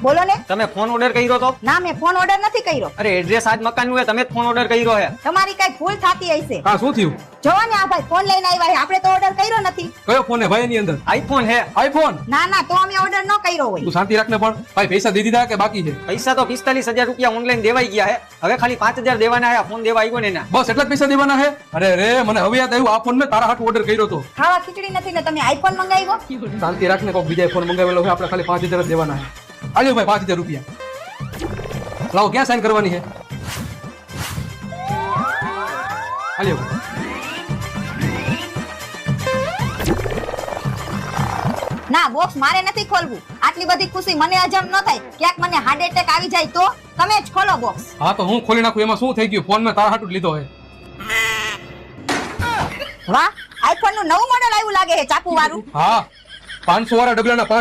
બોલો ને. તમે ફોન ઓર્ડર કર્યો તો? ના, મેં ફોન ઓર્ડર નથી કર્યો. અરે એડ્રેસ આજ મકાનનું હે, તમે જ ફોન ઓર્ડર કર્યો હે. તમારી કઈ ભૂલ થતી હશે. હા શું થયું? જોવો ને આ ભાઈ ફોન લઈને આવ્યા છે, આપણે તો ઓર્ડર કર્યો નથી. કયો ફોન હે ભાઈ એની અંદર? આઈફોન હે. આઈફોન? ના ના, તો અમે ઓર્ડર ન કર્યો હોય. તું શાંતિ રાખને પણ. ભાઈ પૈસા દઈ દીધા કે બાકી છે? પૈસા તો 45,000 રૂપિયા ઓનલાઈન દેવાઈ ગયા હે. હવે ખાલી 5,000 દેવાના હે. ફોન દેવા આવ્યો ને એના. બસ એટલા જ પૈસા દેવાના હે? અરે રે, મને હવે યાદ આવ્યું, આ ફોન મેં તારા હાથ ઓર્ડર કર્યો તો. ખાવા ખીચડી નથી ને તમે આઈફોન મંગાવ્યો. શાંતિ રાખને, કોક બીજા ફોન મંગાવેલો છે, આપણે ખાલી 5,000 જ દેવાના છે. આલ્યો ભાઈ 5,000 રૂપિયા. લાવો, ક્યાં સાઈન કરવાની છે? આલ્યો. ના, બોક્સ મારે નથી ખોલવું. આટલી બધી ખુશી મને હજમ ન થાય. ક્યાંક મને હાર્ટ એટેક આવી જાય તો તમે જ ખોલો બોક્સ. હા તો હું ખોલી નાખું, એમાં શું થઈ ગયું? ફોન મેં તારા હાથ લીધો છે. વાહ, આઈફોન નું નવું મોડેલ આવ્યું લાગે છે, ચાકુ વાળું. હા, 500 વાળા ડબલાના 5,000